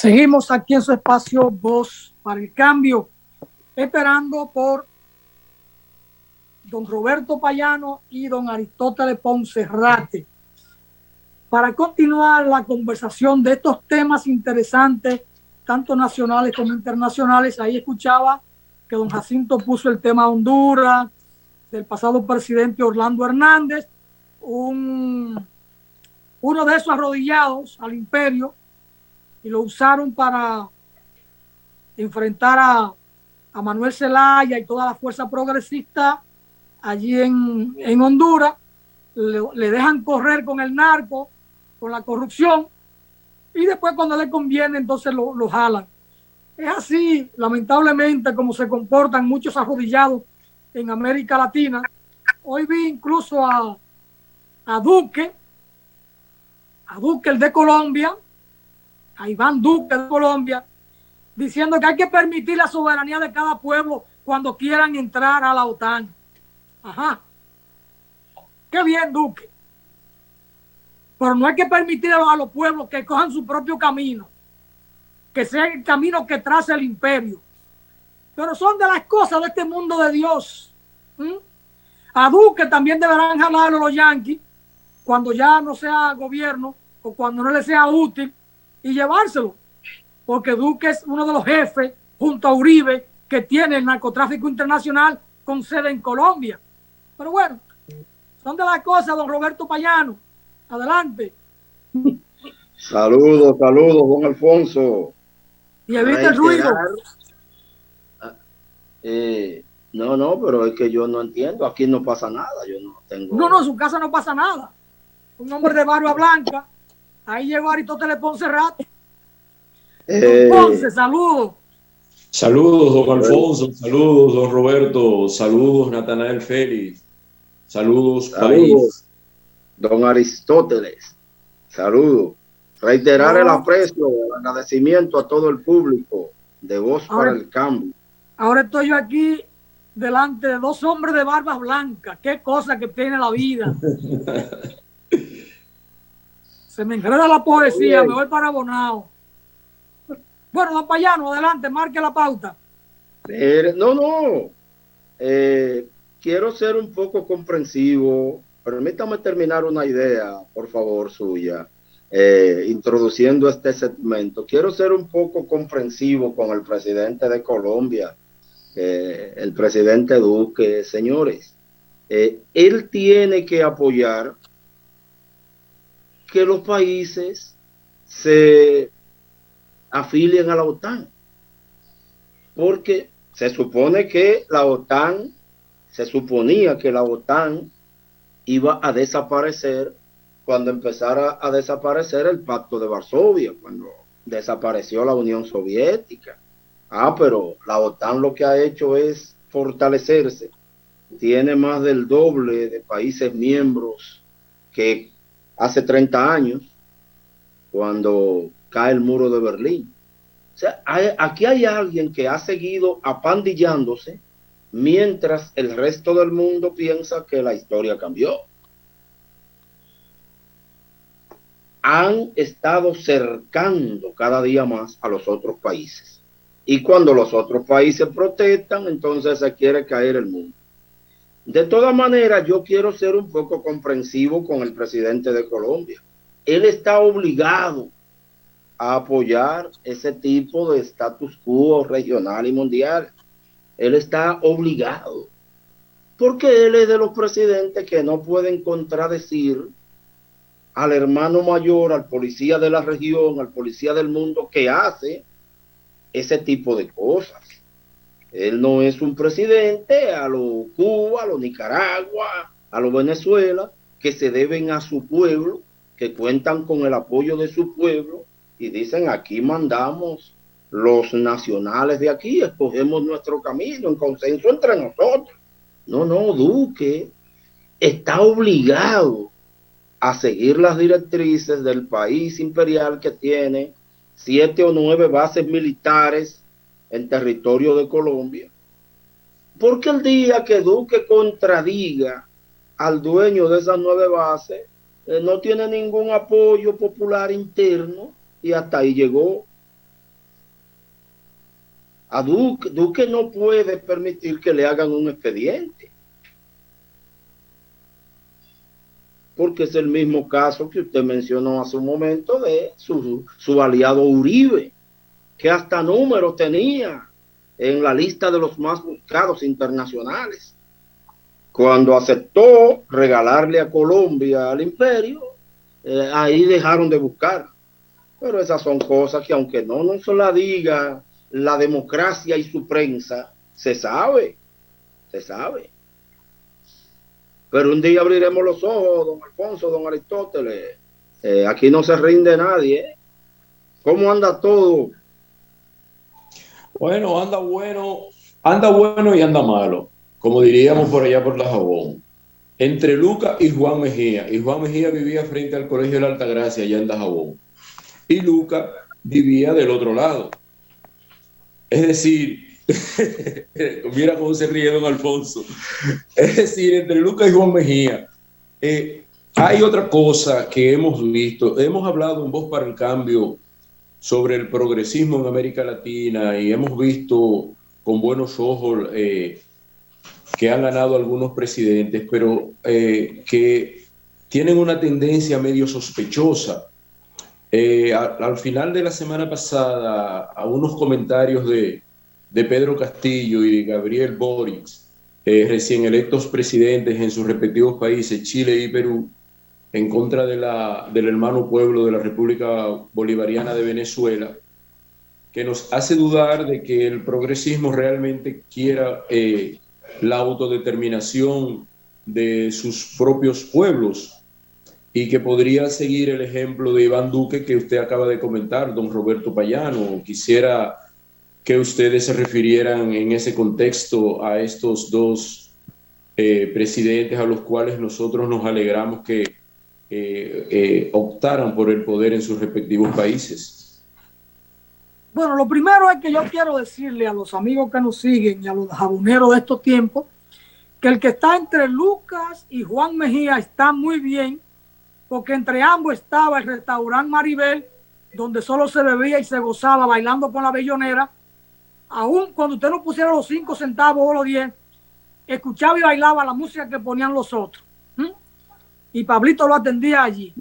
Seguimos aquí en su espacio Voz para el Cambio, esperando por don Roberto Payano y don Aristóteles Ponce-Rate para continuar la conversación de estos temas interesantes, tanto nacionales como internacionales. Ahí escuchaba que don Jacinto puso el tema Honduras, del pasado presidente Orlando Hernández, uno de esos arrodillados al imperio, y lo usaron para enfrentar a Manuel Zelaya y toda la fuerza progresista allí en Honduras. Le dejan correr con el narco, con la corrupción, y después cuando le conviene entonces lo jalan. Es así, lamentablemente, como se comportan muchos arrodillados en América Latina. Hoy vi incluso a Duque el de Colombia, a Iván Duque de Colombia, diciendo que hay que permitir la soberanía de cada pueblo cuando quieran entrar a la OTAN. Ajá. Qué bien, Duque. Pero no hay que permitir a los pueblos que cojan su propio camino, que sea el camino que trace el imperio. Pero son de las cosas de este mundo de Dios. A Duque también deberán jalarlo los yanquis cuando ya no sea gobierno o cuando no le sea útil y llevárselo. Porque Duque es uno de los jefes, junto a Uribe, que tiene el narcotráfico internacional con sede en Colombia. Pero bueno, son de las cosas, don Roberto Payano. Adelante. Saludos, don Alfonso. Y evite el ruido. No, pero es que yo no entiendo. Aquí no pasa nada. Yo no tengo. No, en su casa no pasa nada. Un hombre de barba blanca. Ahí llegó Aristóteles Ponce-Rate. Don Ponce, saludos. Saludos, don Alfonso. Saludos, don Roberto. Saludos, Natanael Félix. Saludos, país. Don Aristóteles. Saludos. Reiterar el aprecio, el agradecimiento a todo el público de Voz para el Cambio. Ahora estoy yo aquí delante de dos hombres de barba blanca. Qué cosa que tiene la vida. Se me enreda la poesía, me voy para Bonao. Bueno, don Payano, adelante, marque la pauta. Quiero ser un poco comprensivo. Permítame terminar una idea, por favor, suya, introduciendo este segmento. Quiero ser un poco comprensivo con el presidente de Colombia, el presidente Duque. Señores, él tiene que apoyar que los países se afilien a la OTAN, porque se suponía que la OTAN iba a desaparecer cuando empezara a desaparecer el Pacto de Varsovia, cuando desapareció la Unión Soviética. Pero la OTAN lo que ha hecho es fortalecerse. Tiene más del doble de países miembros que hace 30 años, cuando cae el muro de Berlín. O sea, aquí hay alguien que ha seguido apandillándose mientras el resto del mundo piensa que la historia cambió. Han estado cercando cada día más a los otros países. Y cuando los otros países protestan, entonces se quiere caer el mundo. De todas maneras, yo quiero ser un poco comprensivo con el presidente de Colombia. Él está obligado a apoyar ese tipo de status quo regional y mundial. Él está obligado, porque él es de los presidentes que no pueden contradecir al hermano mayor, al policía de la región, al policía del mundo que hace ese tipo de cosas. Él no es un presidente a lo Cuba, a lo Nicaragua, a lo Venezuela, que se deben a su pueblo, que cuentan con el apoyo de su pueblo y dicen: aquí mandamos los nacionales de aquí, escogemos nuestro camino en consenso entre nosotros. No, Duque está obligado a seguir las directrices del país imperial, que tiene 7 o 9 bases militares en territorio de Colombia. Porque el día que Duque contradiga al dueño de esas 9 bases, no tiene ningún apoyo popular interno, y hasta ahí llegó. A Duque no puede permitir que le hagan un expediente. Porque es el mismo caso que usted mencionó hace un momento de su aliado Uribe, que hasta números tenía en la lista de los más buscados internacionales. Cuando aceptó regalarle a Colombia al imperio, ahí dejaron de buscar. Pero esas son cosas que aunque no se la diga la democracia y su prensa, se sabe. Pero un día abriremos los ojos, don Alfonso, don Aristóteles. Aquí no se rinde nadie. ¿Cómo anda todo? Bueno, anda bueno y anda malo, como diríamos por allá por la Jabón. Entre Lucas y Juan Mejía. Y Juan Mejía vivía frente al Colegio de la Altagracia, allá en Dajabón. Y Lucas vivía del otro lado. Es decir, mira cómo se ríe don Alfonso. Es decir, entre Lucas y Juan Mejía, hay otra cosa que hemos visto. Hemos hablado en Voz para el Cambio sobre el progresismo en América Latina y hemos visto con buenos ojos que han ganado algunos presidentes, pero que tienen una tendencia medio sospechosa. Al final de la semana pasada, a unos comentarios de Pedro Castillo y de Gabriel Boric, recién electos presidentes en sus respectivos países, Chile y Perú, en contra del hermano pueblo de la República Bolivariana de Venezuela, que nos hace dudar de que el progresismo realmente quiera la autodeterminación de sus propios pueblos y que podría seguir el ejemplo de Iván Duque que usted acaba de comentar, don Roberto Payano. Quisiera que ustedes se refirieran en ese contexto a estos dos presidentes a los cuales nosotros nos alegramos que optaran por el poder en sus respectivos países. Bueno, lo primero es que yo quiero decirle a los amigos que nos siguen y a los jaboneros de estos tiempos que el que está entre Lucas y Juan Mejía está muy bien, porque entre ambos estaba el restaurante Maribel, donde solo se bebía y se gozaba bailando con la bellonera. Aún cuando usted no pusiera los 5 centavos o los 10, escuchaba y bailaba la música que ponían los otros. Y Pablito lo atendía allí.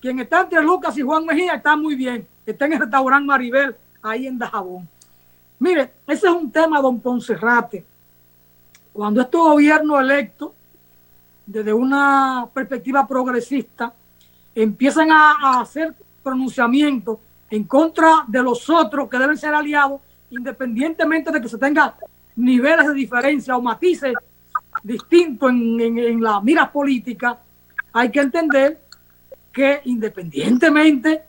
Quien está entre Lucas y Juan Mejía está muy bien. Está en el restaurante Maribel, ahí en Dajabón. Mire, ese es un tema, don Ponserrate. Cuando estos gobiernos electos, desde una perspectiva progresista, empiezan a hacer pronunciamientos en contra de los otros que deben ser aliados, independientemente de que se tengan niveles de diferencia o matices distintos en la mira política, hay que entender que independientemente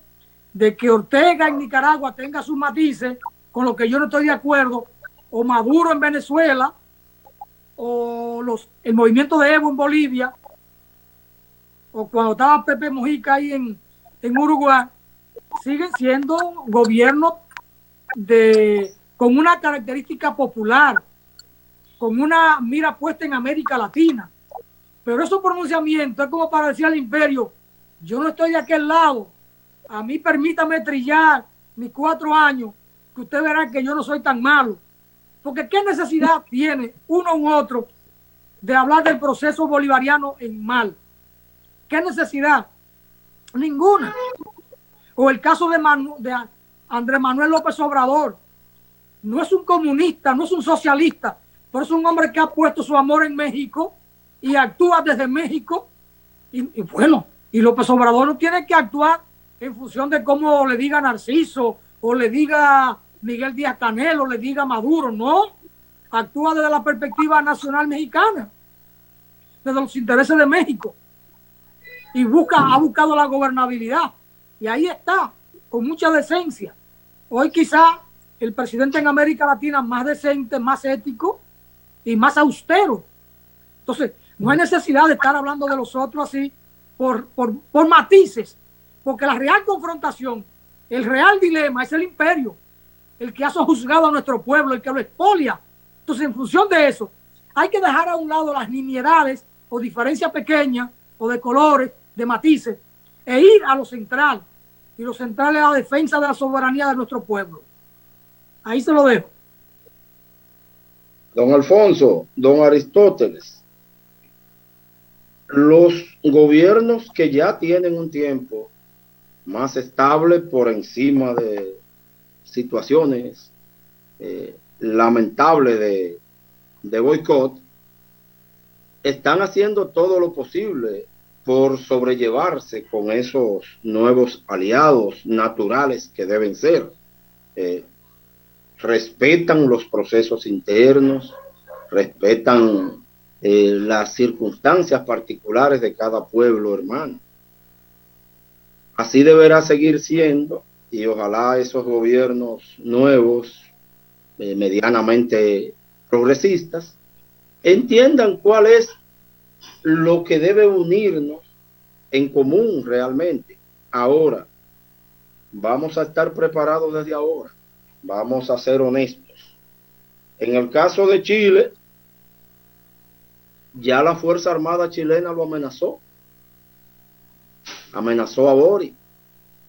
de que Ortega en Nicaragua tenga sus matices, con lo que yo no estoy de acuerdo, o Maduro en Venezuela, o el movimiento de Evo en Bolivia, o cuando estaba Pepe Mujica ahí en Uruguay, siguen siendo gobiernos con una característica popular, con una mira puesta en América Latina. Pero esos pronunciamientos es como para decir al imperio, yo no estoy de aquel lado, a mí permítame trillar mis 4 años, que usted verá que yo no soy tan malo. Porque ¿qué necesidad tiene uno u otro de hablar del proceso bolivariano en mal? ¿Qué necesidad? Ninguna. O el caso de Andrés Manuel López Obrador. No es un comunista, no es un socialista, pero es un hombre que ha puesto su amor en México y actúa desde México. Y bueno, y López Obrador no tiene que actuar en función de cómo le diga Narciso o le diga Miguel Díaz-Canel o le diga Maduro, no. Actúa desde la perspectiva nacional mexicana, desde los intereses de México. Y ha buscado la gobernabilidad. Y ahí está, con mucha decencia. Hoy quizá el presidente en América Latina más decente, más ético y más austero. Entonces, no hay necesidad de estar hablando de los otros así por matices, porque la real confrontación, el real dilema es el imperio, el que ha sojuzgado a nuestro pueblo, el que lo expolia. Entonces, en función de eso, hay que dejar a un lado las nimiedades o diferencias pequeñas o de colores, de matices, e ir a lo central. Y lo central es la defensa de la soberanía de nuestro pueblo. Ahí se lo dejo. don Alfonso, don Aristóteles, los gobiernos que ya tienen un tiempo más estable por encima de situaciones lamentables de boicot, están haciendo todo lo posible por sobrellevarse con esos nuevos aliados naturales que deben ser. Respetan los procesos internos, respetan las circunstancias particulares de cada pueblo hermano. Así deberá seguir siendo, y ojalá esos gobiernos nuevos, medianamente progresistas, entiendan cuál es lo que debe unirnos en común realmente. Ahora, vamos a estar preparados desde ahora, vamos a ser honestos. En el caso de Chile, ya la Fuerza Armada chilena lo amenazó a Boric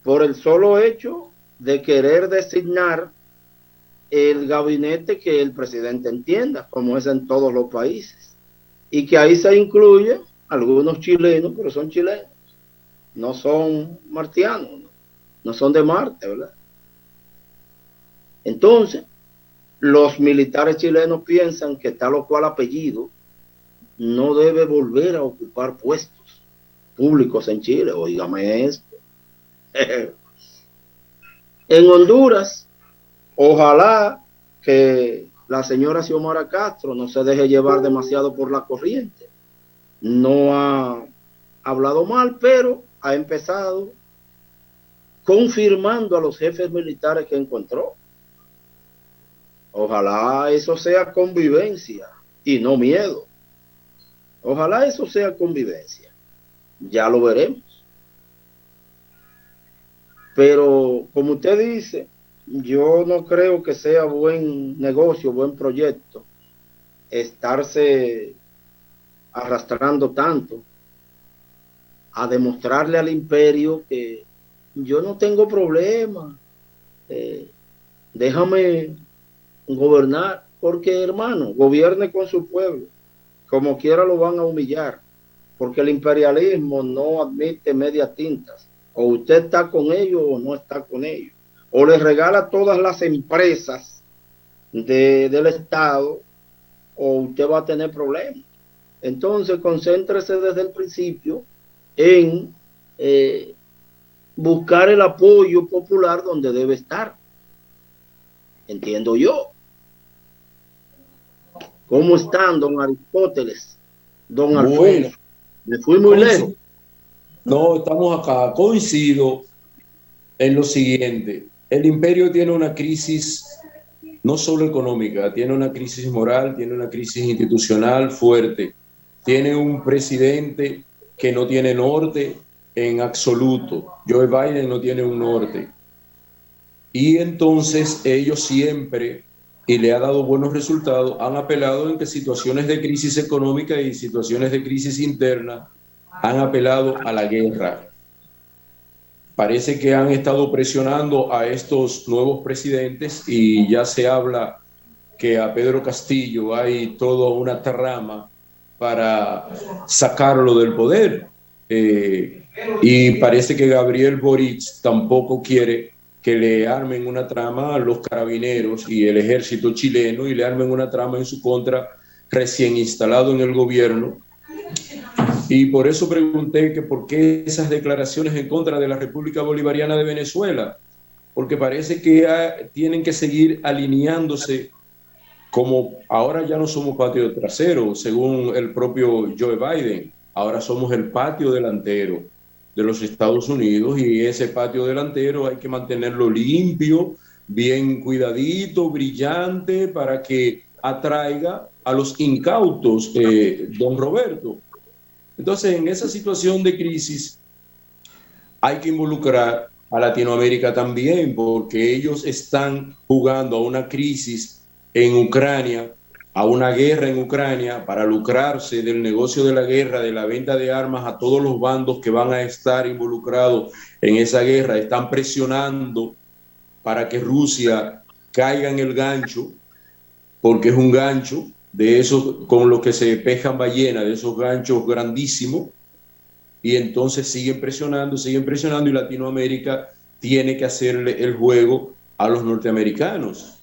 por el solo hecho de querer designar el gabinete que el presidente entienda, como es en todos los países, y que ahí se incluyen algunos chilenos, pero son chilenos, no son martianos, no son de Marte, ¿verdad? Entonces, los militares chilenos piensan que tal o cual apellido no debe volver a ocupar puestos públicos en Chile. Óigame esto. En Honduras, ojalá que la señora Xiomara Castro no se deje llevar demasiado por la corriente. No ha hablado mal, pero ha empezado confirmando a los jefes militares que encontró. Ojalá eso sea convivencia y no miedo. Ojalá eso sea convivencia. Ya lo veremos. Pero como usted dice, yo no creo que sea buen negocio, buen proyecto estarse arrastrando tanto a demostrarle al imperio que yo no tengo problema, déjame gobernar, porque hermano, gobierne con su pueblo, como quiera lo van a humillar, porque el imperialismo no admite medias tintas. O usted está con ellos o no está con ellos. O les regala todas las empresas del Estado o usted va a tener problemas. Entonces, concéntrese desde el principio en buscar el apoyo popular donde debe estar. Entiendo yo. ¿Cómo están, don Aristóteles? Don Alfonso. Bueno, me fui muy lejos. No, estamos acá. Coincido en lo siguiente. El imperio tiene una crisis no solo económica, tiene una crisis moral, tiene una crisis institucional fuerte. Tiene un presidente que no tiene norte en absoluto. Joe Biden no tiene un norte. Y entonces ellos siempre, y le ha dado buenos resultados, han apelado en que situaciones de crisis económica y situaciones de crisis interna han apelado a la guerra. Parece que han estado presionando a estos nuevos presidentes y ya se habla que a Pedro Castillo hay toda una trama para sacarlo del poder. Y parece que Gabriel Boric tampoco quiere que le armen una trama a los carabineros y el ejército chileno y le armen una trama en su contra recién instalado en el gobierno. Y por eso pregunté que por qué esas declaraciones en contra de la República Bolivariana de Venezuela, porque parece que tienen que seguir alineándose, como ahora ya no somos patio trasero, según el propio Joe Biden, ahora somos el patio delantero de los Estados Unidos, y ese patio delantero hay que mantenerlo limpio, bien cuidadito, brillante, para que atraiga a los incautos, don Roberto. Entonces, en esa situación de crisis hay que involucrar a Latinoamérica también, porque ellos están jugando a una crisis en Ucrania, a una guerra en Ucrania, para lucrarse del negocio de la guerra, de la venta de armas a todos los bandos que van a estar involucrados en esa guerra. Están presionando para que Rusia caiga en el gancho, porque es un gancho, de esos con los que se pescan ballenas, de esos ganchos grandísimos, y entonces siguen presionando, y Latinoamérica tiene que hacerle el juego a los norteamericanos.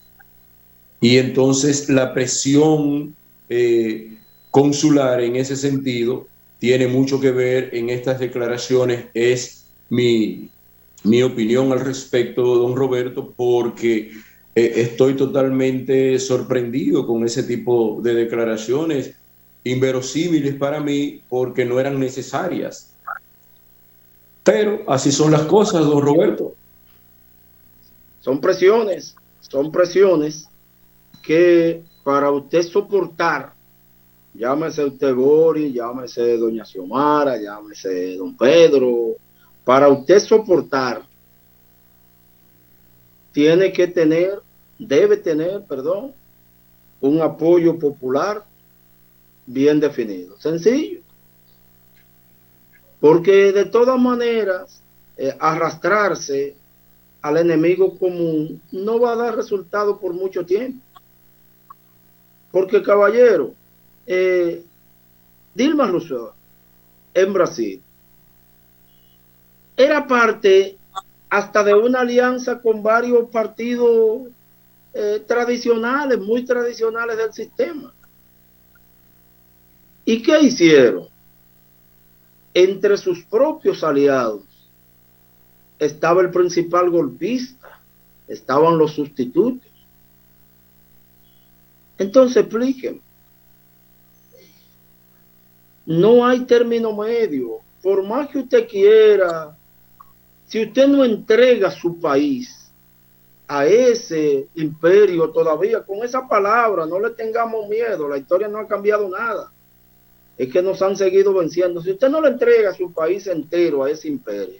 Y entonces la presión consular en ese sentido tiene mucho que ver en estas declaraciones, es mi opinión al respecto, don Roberto, porque estoy totalmente sorprendido con ese tipo de declaraciones inverosímiles para mí, porque no eran necesarias. Pero así son las cosas, don Roberto. Son presiones que para usted soportar, llámese usted Boris, llámese doña Xiomara, llámese don Pedro, para usted soportar, debe tener, un apoyo popular bien definido, sencillo. Porque de todas maneras, arrastrarse al enemigo común no va a dar resultado por mucho tiempo. Porque, caballero, Dilma Rousseff en Brasil era parte hasta de una alianza con varios partidos tradicionales, muy tradicionales del sistema. ¿Y qué hicieron? Entre sus propios aliados estaba el principal golpista, estaban los sustitutos. Entonces, explíquenme. No hay término medio. Por más que usted quiera, si usted no entrega su país a ese imperio todavía, con esa palabra, no le tengamos miedo, la historia no ha cambiado nada. Es que nos han seguido venciendo. Si usted no le entrega su país entero a ese imperio,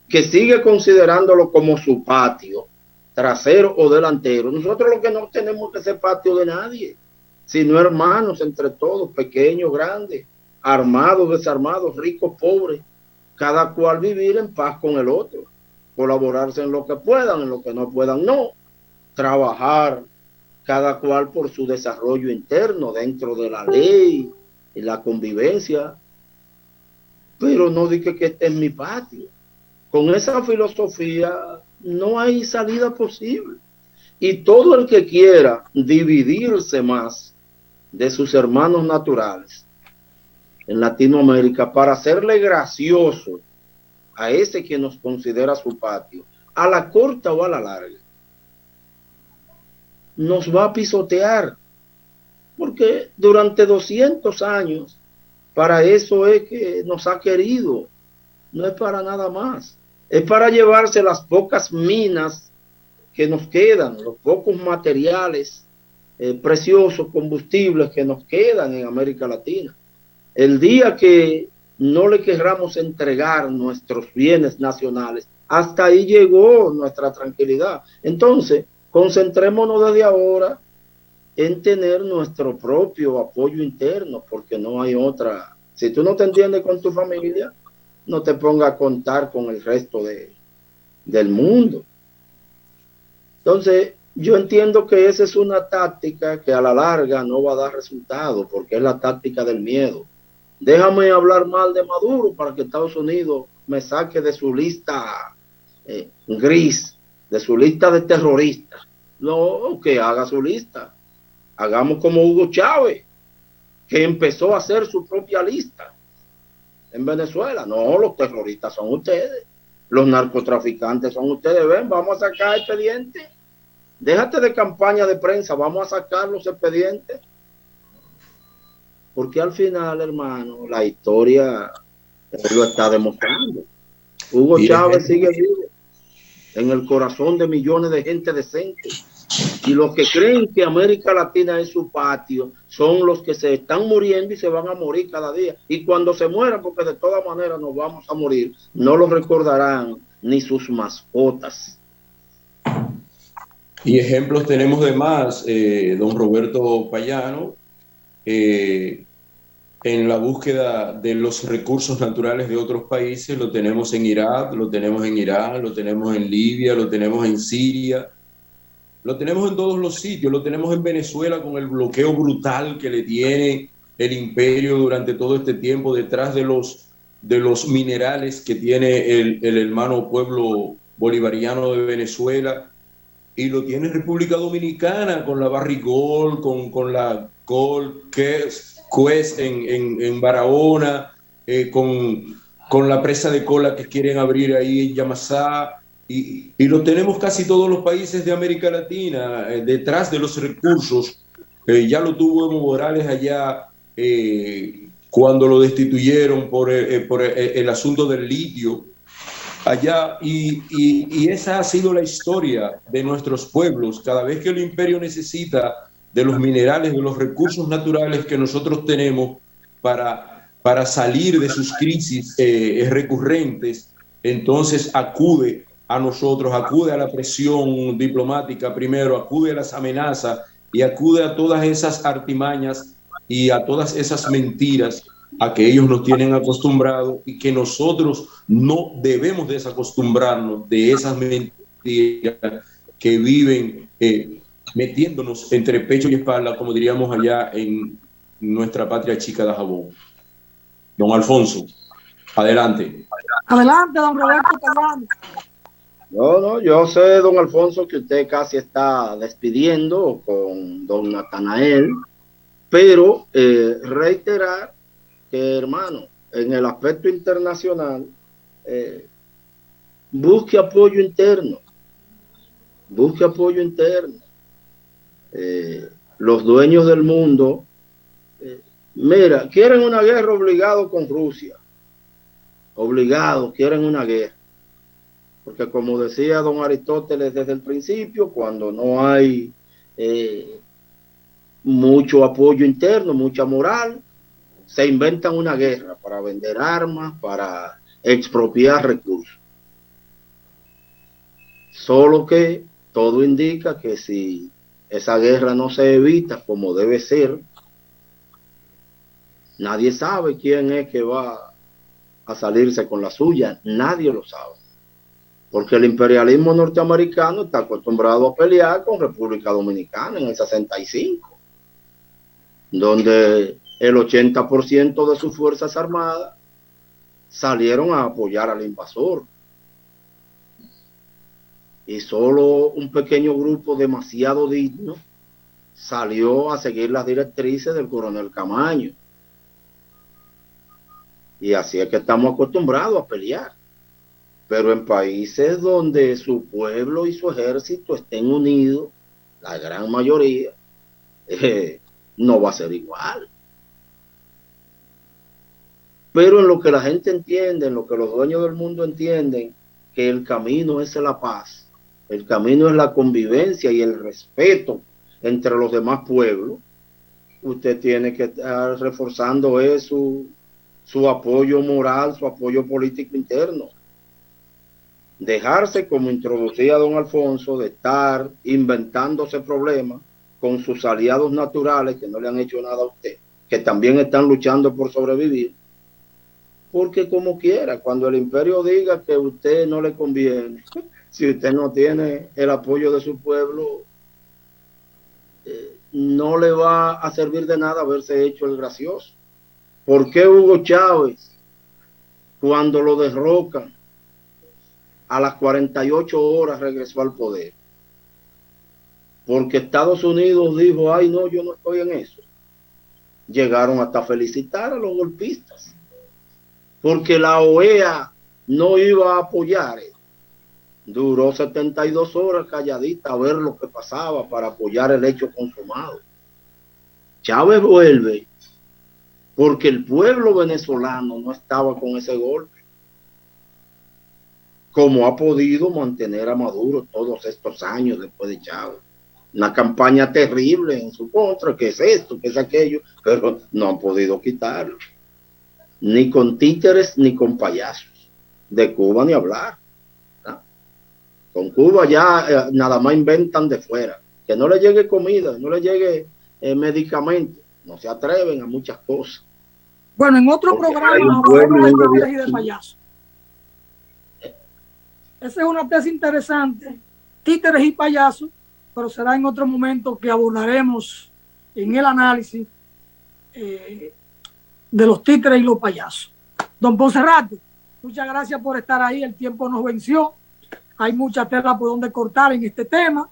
que sigue considerándolo como su patio, trasero o delantero, nosotros lo que no tenemos que ser patio de nadie, sino hermanos entre todos, pequeños, grandes, armados, desarmados, ricos, pobres, cada cual vivir en paz con el otro, colaborarse en lo que puedan, en lo que no puedan, no, trabajar cada cual por su desarrollo interno dentro de la ley y la convivencia, pero no dije que este es mi patio. Con esa filosofía no hay salida posible. Y todo el que quiera dividirse más de sus hermanos naturales en Latinoamérica para hacerle gracioso a ese que nos considera su patio, a la corta o a la larga, nos va a pisotear. Porque durante 200 años, para eso es que nos ha querido. No es para nada más. Es para llevarse las pocas minas que nos quedan, los pocos materiales preciosos, combustibles que nos quedan en América Latina. El día que no le querramos entregar nuestros bienes nacionales, hasta ahí llegó nuestra tranquilidad. Entonces, concentrémonos desde ahora en tener nuestro propio apoyo interno, porque no hay otra. Si tú no te entiendes con tu familia, no te pongas a contar con el resto del mundo. Entonces, yo entiendo que esa es una táctica que a la larga no va a dar resultado, porque es la táctica del miedo. Déjame hablar mal de Maduro para que Estados Unidos me saque de su lista gris, de su lista de terroristas. No, que haga su lista. Hagamos como Hugo Chávez, que empezó a hacer su propia lista en Venezuela. No, los terroristas son ustedes, los narcotraficantes son ustedes. Ven, vamos a sacar expedientes. Déjate de campaña de prensa, vamos a sacar los expedientes. Porque al final, hermano, la historia lo está demostrando. Hugo Chávez sigue vivo en el corazón de millones de gente decente. Y los que creen que América Latina es su patio son los que se están muriendo y se van a morir cada día. Y cuando se mueran, porque de todas maneras nos vamos a morir, no los recordarán ni sus mascotas. Y ejemplos tenemos de más, don Roberto Payano, en la búsqueda de los recursos naturales de otros países. Lo tenemos en Irak, lo tenemos en Irán, lo tenemos en Libia, lo tenemos en Siria. Lo tenemos en todos los sitios, lo tenemos en Venezuela con el bloqueo brutal que le tiene el imperio durante todo este tiempo detrás de los minerales que tiene el hermano pueblo bolivariano de Venezuela, y lo tiene República Dominicana con la Barrigol, con la Gold Quest en Barahona, con la presa de cola que quieren abrir ahí en Yamasá, y lo tenemos casi todos los países de América Latina detrás de los recursos. Ya lo tuvo Evo Morales allá cuando lo destituyeron por el asunto del litio allá, y esa ha sido la historia de nuestros pueblos. Cada vez que el imperio necesita de los minerales, de los recursos naturales que nosotros tenemos para salir de sus crisis recurrentes, entonces acude a nosotros, acude a la presión diplomática primero, acude a las amenazas y acude a todas esas artimañas y a todas esas mentiras a que ellos nos tienen acostumbrados, y que nosotros no debemos desacostumbrarnos de esas mentiras que viven metiéndonos entre pecho y espalda, como diríamos allá en nuestra patria chica de Jabón. Don Alfonso, adelante. Adelante, don Roberto Payano. No, yo sé, don Alfonso, que usted casi está despidiendo con don Natanael, pero reiterar que, hermano, en el aspecto internacional, busque apoyo interno, busque apoyo interno. Los dueños del mundo, mira, quieren una guerra obligado con Rusia, obligado, quieren una guerra, porque como decía don Aristóteles desde el principio, cuando no hay mucho apoyo interno, mucha moral, se inventan una guerra para vender armas, para expropiar recursos. Solo que todo indica que si esa guerra no se evita como debe ser, nadie sabe quién es que va a salirse con la suya, nadie lo sabe. Porque el imperialismo norteamericano está acostumbrado a pelear con República Dominicana en el 65, donde el 80% de sus fuerzas armadas salieron a apoyar al invasor. Y solo un pequeño grupo demasiado digno salió a seguir las directrices del coronel Camaño. Y así es que estamos acostumbrados a pelear. Pero en países donde su pueblo y su ejército estén unidos, la gran mayoría, no va a ser igual. Pero en lo que la gente entiende, en lo que los dueños del mundo entienden, que el camino es la paz, el camino es la convivencia y el respeto entre los demás pueblos, usted tiene que estar reforzando eso, su apoyo moral, su apoyo político interno. Dejarse, como introducía don Alfonso, de estar inventándose problemas con sus aliados naturales que no le han hecho nada a usted, que también están luchando por sobrevivir, porque como quiera, cuando el imperio diga que a usted no le conviene, si usted no tiene el apoyo de su pueblo, no le va a servir de nada haberse hecho el gracioso. ¿Por qué Hugo Chávez, cuando lo derrocan, a las 48 horas regresó al poder? Porque Estados Unidos dijo, ay no, yo no estoy en eso. Llegaron hasta felicitar a los golpistas, porque la OEA no iba a apoyar. Duró 72 horas calladita a ver lo que pasaba para apoyar el hecho consumado. Chávez vuelve porque el pueblo venezolano no estaba con ese golpe, como ha podido mantener a Maduro todos estos años después de Chávez. Una campaña terrible en su contra, que es esto, que es aquello, pero no han podido quitarlo. Ni con títeres ni con payasos. De Cuba ni hablar. ¿No? Con Cuba ya nada más inventan de fuera. Que no le llegue comida, no le llegue medicamentos. No se atreven a muchas cosas. Bueno, en otro programa hablaremos de títeres y de payasos. Esa es una tesis interesante. Títeres y payasos pero será en otro momento que abordaremos en el análisis de los títeres y los payasos. Don Poncerrate, muchas gracias por estar ahí, el tiempo nos venció, hay mucha tela por donde cortar en este tema.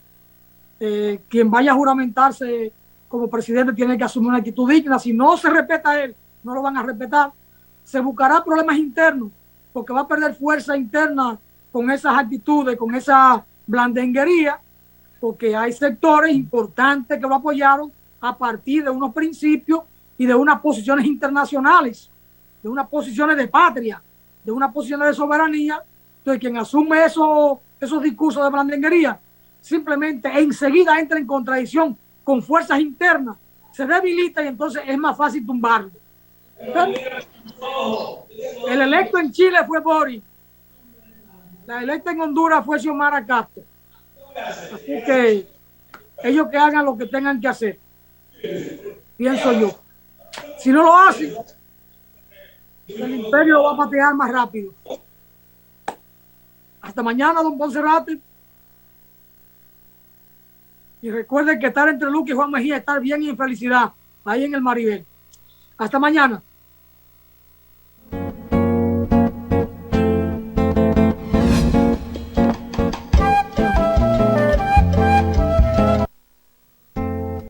Quien vaya a juramentarse como presidente tiene que asumir una actitud digna. Si no se respeta a él, no lo van a respetar. Se buscará problemas internos, porque va a perder fuerza interna con esas actitudes, con esa blandenguería, porque hay sectores importantes que lo apoyaron a partir de unos principios y de unas posiciones internacionales, de unas posiciones de patria, de unas posiciones de soberanía. Entonces, quien asume esos discursos de blandenguería, simplemente enseguida entra en contradicción con fuerzas internas, se debilita y entonces es más fácil tumbarlo. Entonces, el electo en Chile fue Boric, la electa en Honduras fue Xiomara Castro. Así que ellos que hagan lo que tengan que hacer, pienso yo. Si no lo hacen, el imperio lo va a patear más rápido. Hasta mañana, don Poncerrate. Y recuerden que estar entre Luque y Juan Mejía, estar bien y en felicidad, ahí en el Maribel. Hasta mañana.